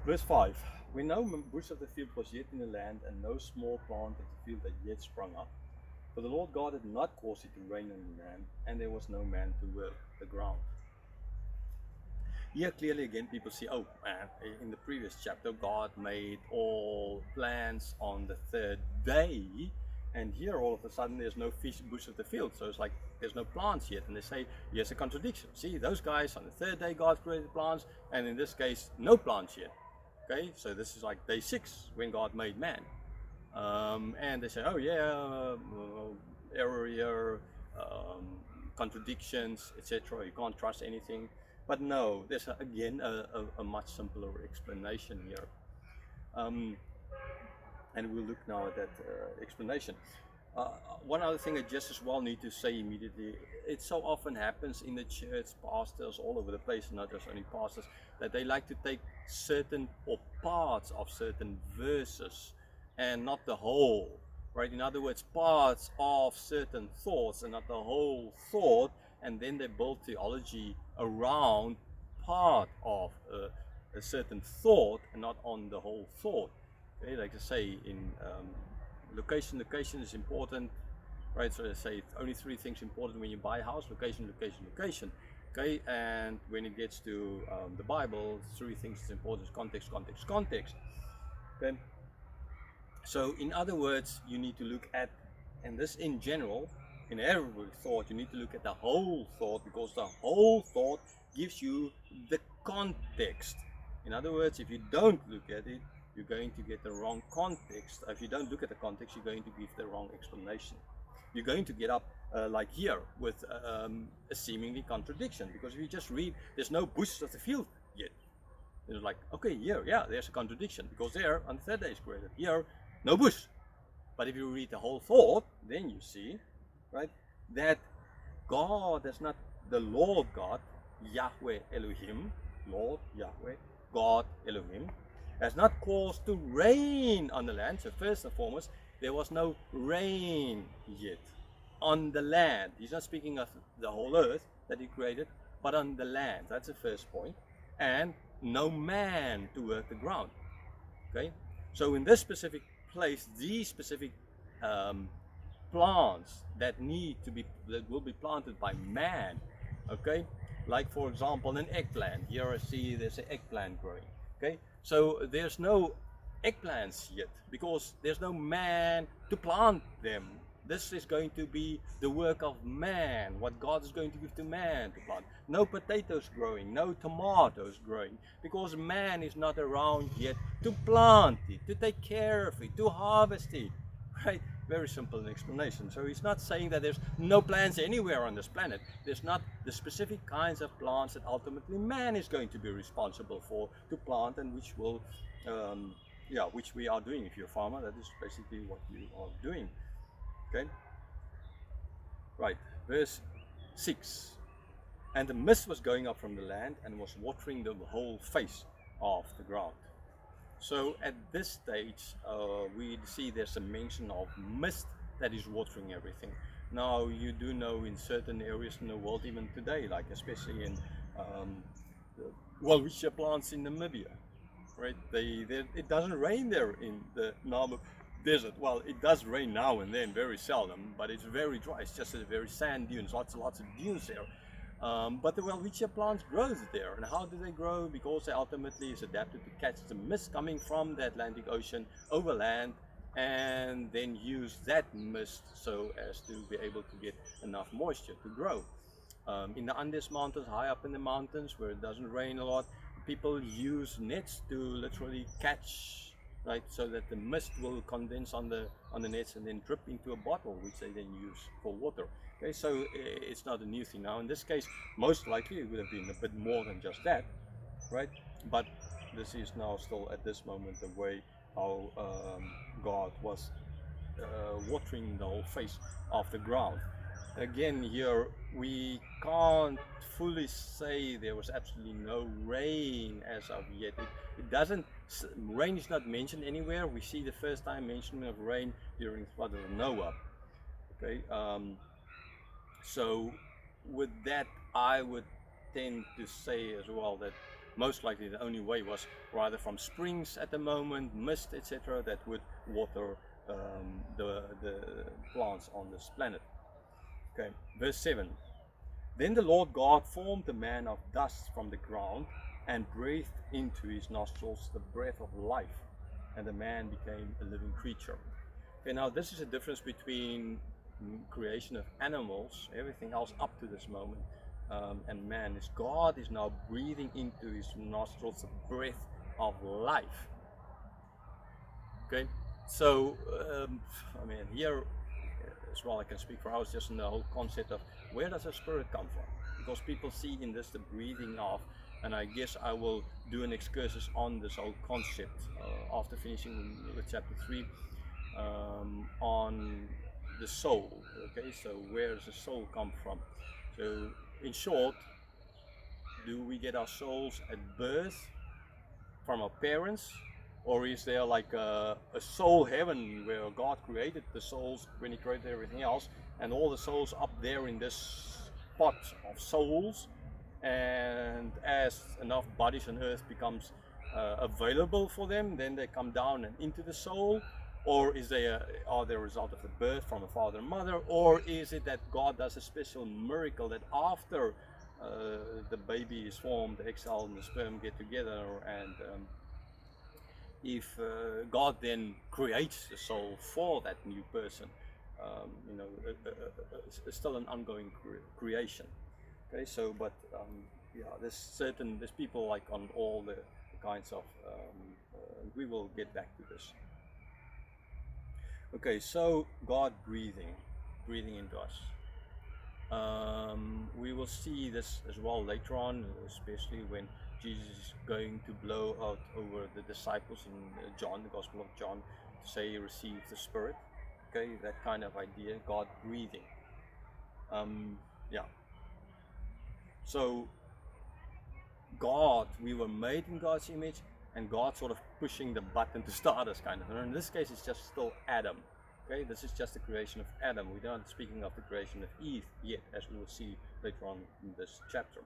Verse 5. When no bush of the field was yet in the land, and no small plant of the field had yet sprung up. For the Lord God had not caused it to rain on the land, and there was no man to work the ground. Here clearly again people see, oh man, in the previous chapter God made all plants on the third day, and here all of a sudden there's no fish bush of the field, so it's like there's no plants yet, and they say here's a contradiction. See, those guys on the third day God created plants, and in this case no plants yet. Okay, so this is like day 6 when God made man. And they say, oh yeah, error here, contradictions, etc. You can't trust anything. But no, there's again a much simpler explanation here. Um, and we'll look now at that explanation. Uh, One other thing I just as well need to say immediately, it so often happens in the church, pastors all over the place, not just only pastors, that they like to take certain or parts of certain verses and not the whole, right? In other words, parts of certain thoughts and not the whole thought, and then they build theology around part of a certain thought and not on the whole thought. Okay, like I say, in location is important, right? So they say only 3 things important when you buy a house: location. Okay, and when it gets to the Bible, 3 things is important: context. Okay, so in other words, you need to look at, and this in general, in every thought, you need to look at the whole thought, because the whole thought gives you the context. In other words, if you don't look at it, you're going to get the wrong context. If you don't look at the context, you're going to give the wrong explanation. You're going to get up like here with a seemingly contradiction, because if you just read, there's no bushes of the field yet. It's like, okay, here, yeah, there's a contradiction, because there on the third day is created. Here, no bush. But if you read the whole thought, then you see, right, that God is not the Lord God, Yahweh Elohim, Lord Yahweh, God Elohim, has not caused to rain on the land. So first and foremost, there was no rain yet on the land. He's not speaking of the whole earth that he created, but on the land. That's the first point. And no man to work the ground. Okay, so in this specific place, these specific um, plants that will be planted by man. Okay, like for example an eggplant. Here I see there's an eggplant growing. Okay, so there's no eggplants yet because there's no man to plant them. This is going to be the work of man, what God is going to give to man to plant. No potatoes growing, no tomatoes growing, because man is not around yet to plant it, to take care of it, to harvest it. Right? Very simple explanation. So he's not saying that there's no plants anywhere on this planet. There's not the specific kinds of plants that ultimately man is going to be responsible for to plant, and which will, which we are doing. If you're a farmer, that is basically what you are doing. Okay. Right. Verse 6. And the mist was going up from the land and was watering the whole face of the ground. So at this stage, we see there's a mention of mist that is watering everything. Now you do know in certain areas in the world, even today, like especially in the welwitschia plants in Namibia, right? It doesn't rain there in the Namib desert. Well, it does rain now and then, very seldom, but it's very dry. It's just a very sand dunes, lots of dunes there. But the welwitschia plants grow there. And how do they grow? Because they ultimately is adapted to catch the mist coming from the Atlantic Ocean over land, and then use that mist so as to be able to get enough moisture to grow. In the Andes Mountains, high up in the mountains where it doesn't rain a lot, people use nets to literally catch, right, so that the mist will condense on the nets and then drip into a bottle, which they then use for water. Okay, so it's not a new thing. Now in this case, most likely it would have been a bit more than just that, right? But this is now still at this moment the way how God was watering the whole face of the ground. Again, here we can't fully say there was absolutely no rain as of yet. It doesn't, rain is not mentioned anywhere. We see the first time mention of rain during the flood of Noah. Okay, so with that, I would tend to say as well that most likely the only way was rather from springs at the moment, mist, etc., that would water the plants on this planet. Okay, verse 7. Then the Lord God formed the man of dust from the ground and breathed into his nostrils the breath of life, and the man became a living creature. Okay, now this is a difference between creation of animals, everything else up to this moment, and man. Is God is now breathing into his nostrils the breath of life. Okay, so I mean, here as well I can speak for hours just in the whole concept of where does the spirit come from, because people see in this the breathing of, and I guess I will do an excursus on this whole concept after finishing with chapter 3 on the soul. Okay, so where does the soul come from? So in short, do we get our souls at birth from our parents, or is there like a soul heaven where God created the souls when he created everything else, and all the souls up there in this pot of souls, and as enough bodies on earth becomes available for them, then they come down and into the soul? Or are they a result of the birth from a father and mother? Or is it that God does a special miracle that after the baby is formed, the egg cell and the sperm get together, and if God then creates the soul for that new person, it's still an ongoing creation. Okay, so but yeah, there's people like on all the kinds of we will get back to this. Okay, so God breathing into us. We will see this as well later on, especially when Jesus is going to blow out over the disciples in John, the Gospel of John, to say he received the Spirit. Okay, that kind of idea, God breathing. Yeah. So God, we were made in God's image, and God sort of pushing the button to start us, kind of. And in this case, it's just still Adam. Okay, this is just the creation of Adam. We're not speaking of the creation of Eve yet, as we will see later on in this chapter.